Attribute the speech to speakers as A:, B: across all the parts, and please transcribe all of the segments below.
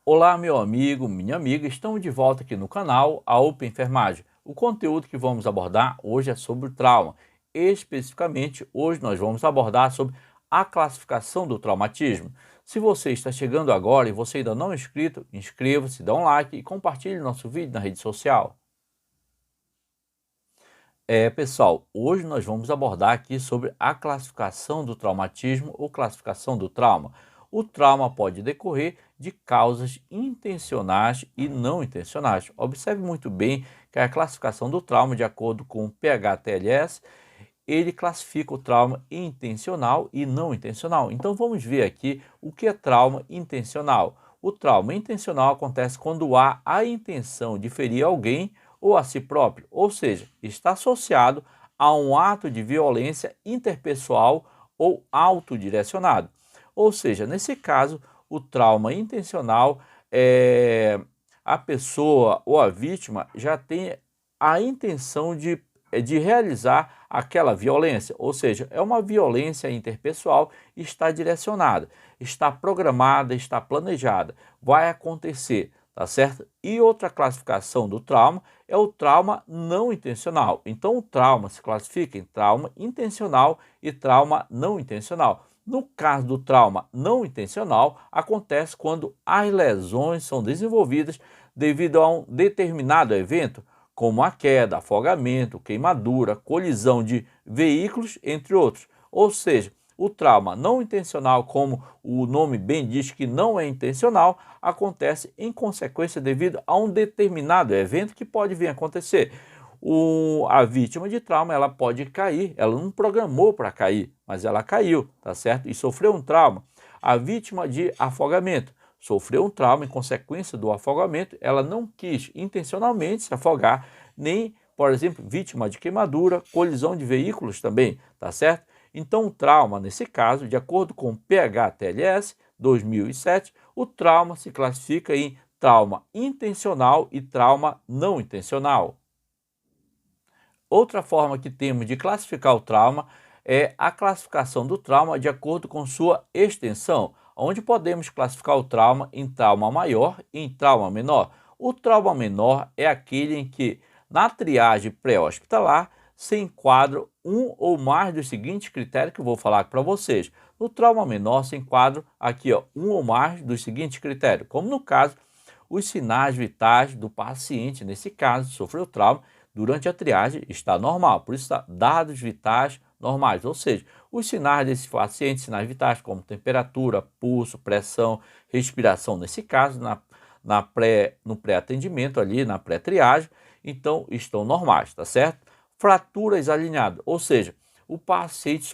A: Olá, meu amigo, minha amiga, estamos de volta aqui no canal A UPA Enfermagem. O conteúdo que vamos abordar hoje é sobre o trauma. Especificamente, hoje nós vamos abordar sobre a classificação do traumatismo. Se você está chegando agora e você ainda não é inscrito, inscreva-se, dá um like e compartilhe nosso vídeo na rede social. Pessoal, hoje nós vamos abordar aqui sobre a classificação do traumatismo ou classificação do trauma. O trauma pode decorrer de causas intencionais e não intencionais. Observe muito bem que a classificação do trauma, de acordo com o PHTLS, ele classifica o trauma intencional e não intencional. Então vamos ver aqui o que é trauma intencional. O trauma intencional acontece quando há a intenção de ferir alguém ou a si próprio, ou seja, está associado a um ato de violência interpessoal ou autodirecionado. Ou seja, nesse caso, o trauma intencional a pessoa ou a vítima já tem a intenção de realizar aquela violência, ou seja, é uma violência interpessoal, está direcionada, está programada, está planejada, vai acontecer, tá certo? E outra classificação do trauma é o trauma não intencional. Então o trauma se classifica em trauma intencional e trauma não intencional. No caso do trauma não intencional, acontece quando as lesões são desenvolvidas devido a um determinado evento, como a queda, afogamento, queimadura, colisão de veículos, entre outros. Ou seja, o trauma não intencional, como o nome bem diz que não é intencional, acontece em consequência devido a um determinado evento que pode vir a acontecer. A vítima de trauma, ela pode cair, ela não programou para cair, mas ela caiu, tá certo? E sofreu um trauma. A vítima de afogamento sofreu um trauma em consequência do afogamento, ela não quis intencionalmente se afogar, nem, por exemplo, vítima de queimadura, colisão de veículos também, tá certo? Então, o trauma, nesse caso, de acordo com o PHTLS 2007, o trauma se classifica em trauma intencional e trauma não intencional. Outra forma que temos de classificar o trauma é a classificação do trauma de acordo com sua extensão, onde podemos classificar o trauma em trauma maior e em trauma menor. O trauma menor é aquele em que, na triagem pré-hospitalar, se enquadram um ou mais dos seguintes critérios que eu vou falar para vocês. No trauma menor se enquadram aqui um ou mais dos seguintes critérios, como no caso, os sinais vitais do paciente, nesse caso, sofreu trauma, durante a triagem está normal, por isso está dados vitais normais, ou seja, os sinais desse paciente, sinais vitais como temperatura, pulso, pressão, respiração, nesse caso, no pré-atendimento ali, na pré-triagem, então estão normais, tá certo? Fraturas alinhadas, ou seja, o paciente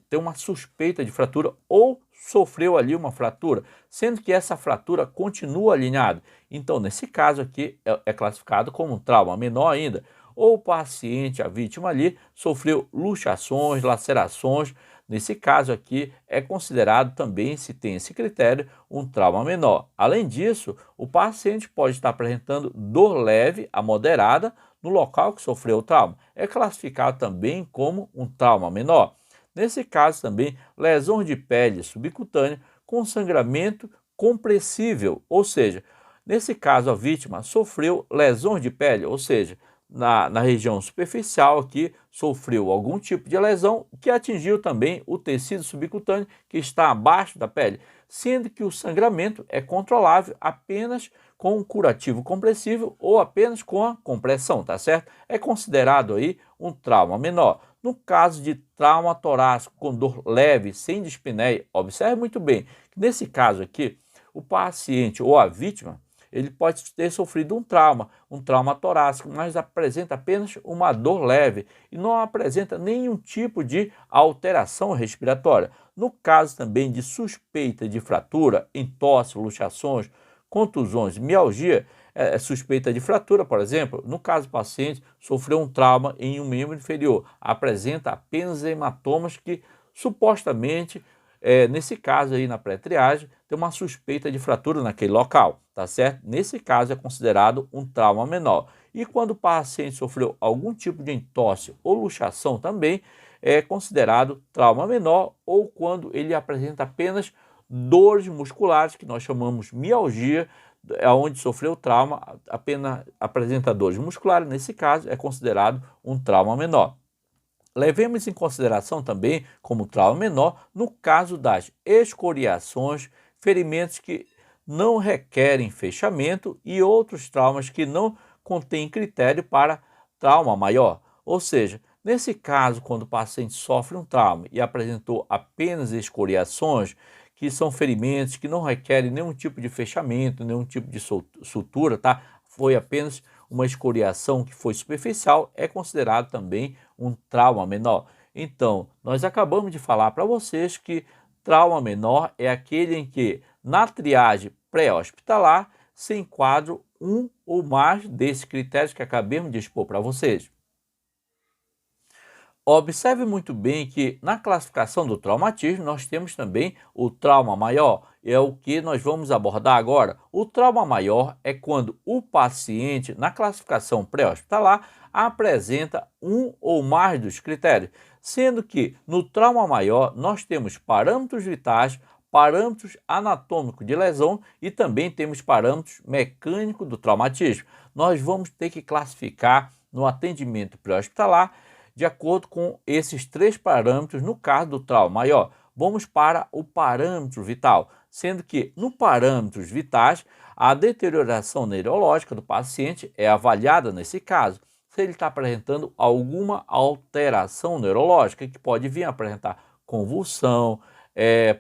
A: tem uma suspeita de fratura ou sofreu ali uma fratura, sendo que essa fratura continua alinhada. Então, nesse caso aqui, é classificado como um trauma menor ainda. Ou o paciente, a vítima ali, sofreu luxações, lacerações. Nesse caso aqui, é considerado também, se tem esse critério, um trauma menor. Além disso, o paciente pode estar apresentando dor leve a moderada no local que sofreu o trauma. É classificado também como um trauma menor. Nesse caso também, lesões de pele subcutânea com sangramento compressível, ou seja, nesse caso a vítima sofreu lesões de pele, ou seja, na região superficial aqui sofreu algum tipo de lesão que atingiu também o tecido subcutâneo que está abaixo da pele, sendo que o sangramento é controlável apenas com um curativo compressível ou apenas com a compressão, tá certo? É considerado aí um trauma menor. No caso de trauma torácico com dor leve, sem dispneia, observe muito bem que nesse caso aqui, o paciente ou a vítima, ele pode ter sofrido um trauma torácico, mas apresenta apenas uma dor leve e não apresenta nenhum tipo de alteração respiratória. No caso também de suspeita de fratura, entorse, luxações, contusões, mialgia, suspeita de fratura, por exemplo, no caso do paciente sofreu um trauma em um membro inferior, apresenta apenas hematomas que supostamente, nesse caso aí na pré-triagem, tem uma suspeita de fratura naquele local, tá certo? Nesse caso é considerado um trauma menor. E quando o paciente sofreu algum tipo de entorse ou luxação também, é considerado trauma menor, ou quando ele apresenta apenas dores musculares, que nós chamamos mialgia, onde sofreu trauma, apenas apresenta dores musculares, nesse caso é considerado um trauma menor. Levemos em consideração também, como trauma menor, no caso das escoriações, ferimentos que não requerem fechamento e outros traumas que não contêm critério para trauma maior. Ou seja, nesse caso, quando o paciente sofre um trauma e apresentou apenas escoriações, que são ferimentos que não requerem nenhum tipo de fechamento, nenhum tipo de sutura, tá? Foi apenas uma escoriação que foi superficial, é considerado também um trauma menor. Então, nós acabamos de falar para vocês que trauma menor é aquele em que, na triagem pré-hospitalar, se enquadra um ou mais desses critérios que acabamos de expor para vocês. Observe muito bem que na classificação do traumatismo nós temos também o trauma maior, é o que nós vamos abordar agora. O trauma maior é quando o paciente, na classificação pré-hospitalar, apresenta um ou mais dos critérios, sendo que no trauma maior nós temos parâmetros vitais, parâmetros anatômicos de lesão e também temos parâmetros mecânicos do traumatismo. Nós vamos ter que classificar no atendimento pré-hospitalar de acordo com esses três parâmetros no caso do trauma maior. Vamos para o parâmetro vital, sendo que no parâmetros vitais, a deterioração neurológica do paciente é avaliada nesse caso. Se ele está apresentando alguma alteração neurológica, que pode vir a apresentar convulsão,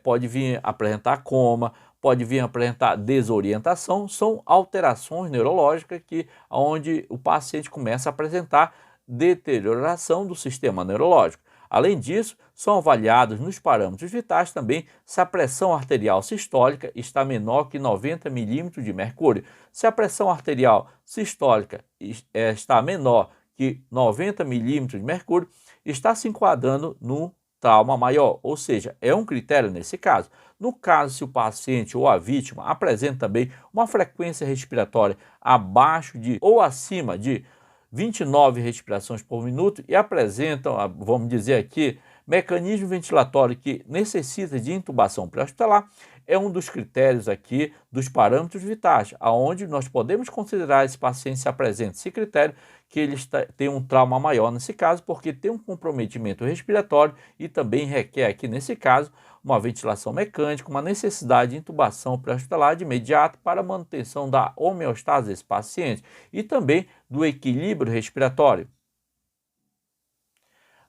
A: pode vir a apresentar coma, pode vir a apresentar desorientação, são alterações neurológicas onde o paciente começa a apresentar deterioração do sistema neurológico. Além disso, são avaliados nos parâmetros vitais também se a pressão arterial sistólica está menor que 90 milímetros de mercúrio. Se a pressão arterial sistólica está menor que 90 milímetros de mercúrio, está se enquadrando no trauma maior, ou seja, é um critério nesse caso. No caso, se o paciente ou a vítima apresenta também uma frequência respiratória abaixo de ou acima de 29 respirações por minuto e apresentam, vamos dizer aqui, mecanismo ventilatório que necessita de intubação pré-hospitalar, é um dos critérios aqui dos parâmetros vitais, aonde nós podemos considerar esse paciente se apresenta esse critério, que ele tem um trauma maior nesse caso, porque tem um comprometimento respiratório e também requer aqui nesse caso uma ventilação mecânica, uma necessidade de intubação pré-hospitalar de imediato para a manutenção da homeostase desse paciente e também do equilíbrio respiratório.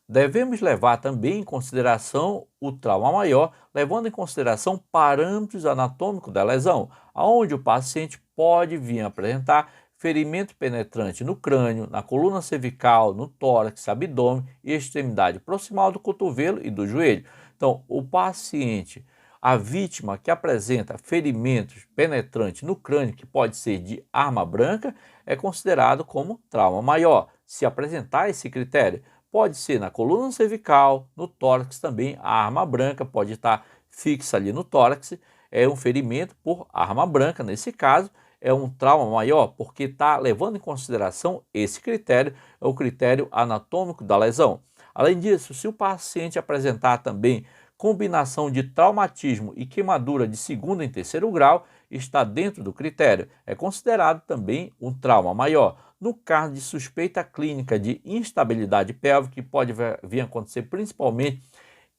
A: Devemos levar também em consideração o trauma maior, levando em consideração parâmetros anatômicos da lesão, onde o paciente pode vir a apresentar ferimento penetrante no crânio, na coluna cervical, no tórax, abdômen e extremidade proximal do cotovelo e do joelho. Então, o paciente, a vítima que apresenta ferimentos penetrantes no crânio, que pode ser de arma branca, é considerado como trauma maior, se apresentar esse critério. Pode ser na coluna cervical, no tórax também, a arma branca pode estar fixa ali no tórax, é um ferimento por arma branca, nesse caso, é um trauma maior, porque está levando em consideração esse critério, é o critério anatômico da lesão. Além disso, se o paciente apresentar também combinação de traumatismo e queimadura de segundo e terceiro grau, está dentro do critério, é considerado também um trauma maior. No caso de suspeita clínica de instabilidade pélvica, que pode vir a acontecer principalmente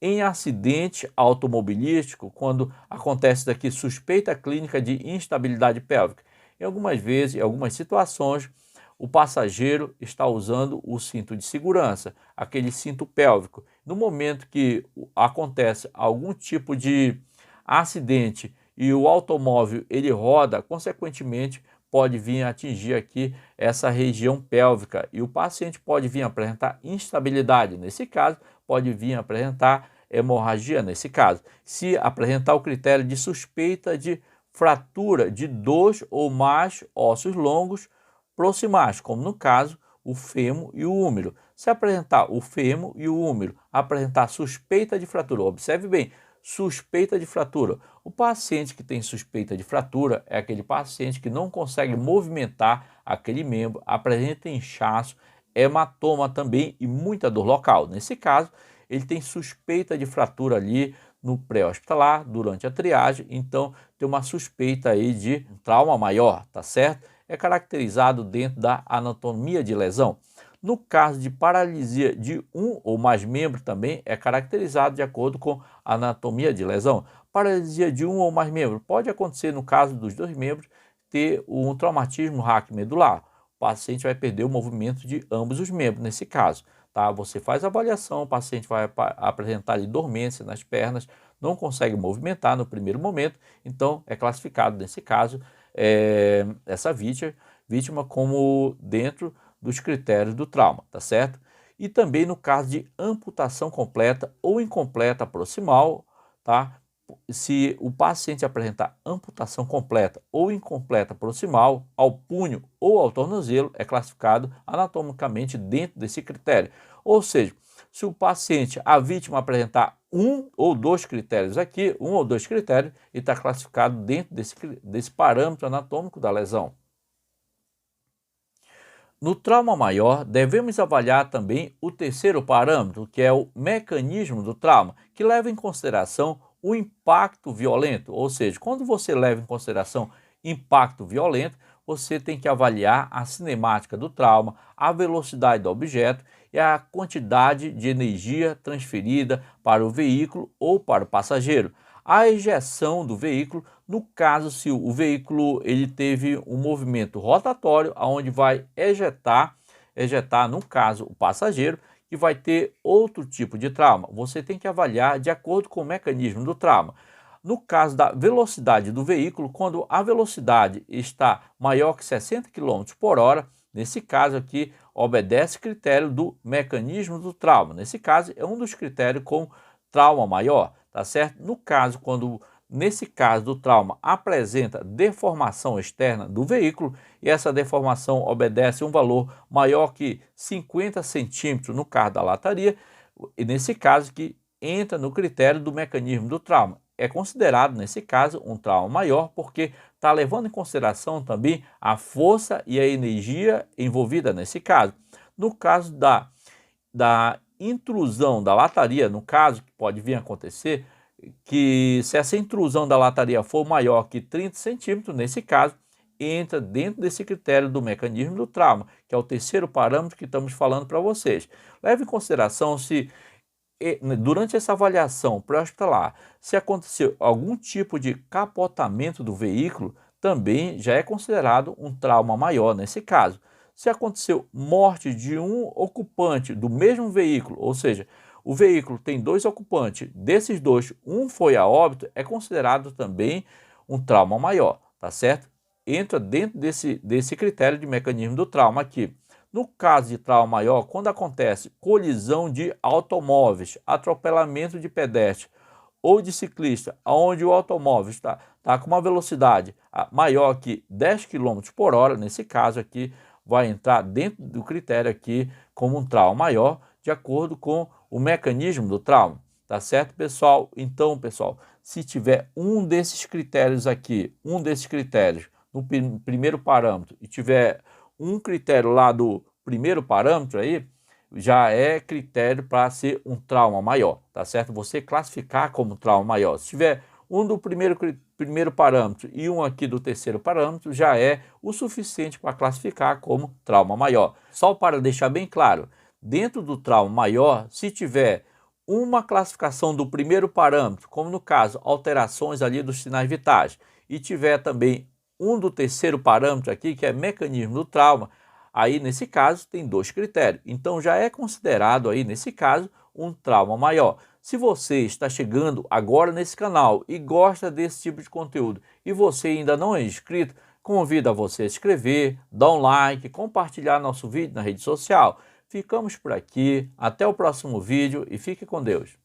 A: em acidente automobilístico, quando acontece daqui suspeita clínica de instabilidade pélvica. Em algumas vezes, em algumas situações, o passageiro está usando o cinto de segurança, aquele cinto pélvico. No momento que acontece algum tipo de acidente e o automóvel ele roda, consequentemente pode vir a atingir aqui essa região pélvica e o paciente pode vir a apresentar instabilidade. Nesse caso, pode vir a apresentar hemorragia nesse caso. Se apresentar o critério de suspeita de fratura de 2 ou mais ossos longos proximais, como no caso o fêmur e o úmero. Se apresentar o fêmur e o úmero, apresentar suspeita de fratura, observe bem, suspeita de fratura. O paciente que tem suspeita de fratura é aquele paciente que não consegue movimentar aquele membro, apresenta inchaço, hematoma também e muita dor local. Nesse caso, ele tem suspeita de fratura ali no pré-hospitalar, durante a triagem, então tem uma suspeita aí de um trauma maior, tá certo? É caracterizado dentro da anatomia de lesão. No caso de paralisia de um ou mais membros também é caracterizado de acordo com a anatomia de lesão. Paralisia de um ou mais membros pode acontecer no caso dos dois membros ter um traumatismo raquimedular. O paciente vai perder o movimento de ambos os membros nesse caso. Tá? Você faz a avaliação, o paciente vai apresentar ali dormência nas pernas, não consegue movimentar no primeiro momento, então é classificado nesse caso essa vítima como dentro dos critérios do trauma, tá certo? E também no caso de amputação completa ou incompleta proximal, tá? Se o paciente apresentar amputação completa ou incompleta proximal ao punho ou ao tornozelo, é classificado anatomicamente dentro desse critério. Ou seja, se o paciente, a vítima apresentar um ou dois critérios aqui, um ou dois critérios, ele está classificado dentro desse parâmetro anatômico da lesão. No trauma maior, devemos avaliar também o terceiro parâmetro, que é o mecanismo do trauma, que leva em consideração o impacto violento, ou seja, quando você leva em consideração impacto violento, você tem que avaliar a cinemática do trauma, a velocidade do objeto e a quantidade de energia transferida para o veículo ou para o passageiro. A ejeção do veículo, no caso se o veículo ele teve um movimento rotatório, onde vai ejetar no caso o passageiro, que vai ter outro tipo de trauma. Você tem que avaliar de acordo com o mecanismo do trauma. No caso da velocidade do veículo, quando a velocidade está maior que 60 km por hora, nesse caso aqui obedece critério do mecanismo do trauma. Nesse caso é um dos critérios com trauma maior, tá certo? Nesse caso do trauma apresenta deformação externa do veículo e essa deformação obedece um valor maior que 50 centímetros no caso da lataria, e nesse caso que entra no critério do mecanismo do trauma. É considerado, nesse caso, um trauma maior porque está levando em consideração também a força e a energia envolvida nesse caso. No caso da intrusão da lataria, no caso que pode vir a acontecer, que se essa intrusão da lataria for maior que 30 centímetros, nesse caso, entra dentro desse critério do mecanismo do trauma, que é o terceiro parâmetro que estamos falando para vocês. Leve em consideração se, durante essa avaliação pré-hospitalar, se aconteceu algum tipo de capotamento do veículo, também já é considerado um trauma maior nesse caso. Se aconteceu morte de um ocupante do mesmo veículo, ou seja, o veículo tem dois ocupantes, desses dois, um foi a óbito, é considerado também um trauma maior, tá certo? Entra dentro desse critério de mecanismo do trauma aqui. No caso de trauma maior, quando acontece colisão de automóveis, atropelamento de pedestre ou de ciclista, onde o automóvel está com uma velocidade maior que 10 km por hora, nesse caso aqui, vai entrar dentro do critério aqui como um trauma maior, de acordo com o mecanismo do trauma, tá certo, pessoal? Então, pessoal, se tiver um desses critérios aqui, no primeiro parâmetro, e tiver um critério lá do primeiro parâmetro aí, já é critério para ser um trauma maior, tá certo? Você classificar como trauma maior. Se tiver um do primeiro parâmetro e um aqui do terceiro parâmetro, já é o suficiente para classificar como trauma maior. Só para deixar bem claro, dentro do trauma maior, se tiver uma classificação do primeiro parâmetro, como no caso alterações ali dos sinais vitais, e tiver também um do terceiro parâmetro aqui, que é mecanismo do trauma, aí nesse caso tem dois critérios. Então já é considerado aí nesse caso um trauma maior. Se você está chegando agora nesse canal e gosta desse tipo de conteúdo e você ainda não é inscrito, convido a você a se inscrever, dar um like, compartilhar nosso vídeo na rede social. Ficamos por aqui, até o próximo vídeo e fique com Deus.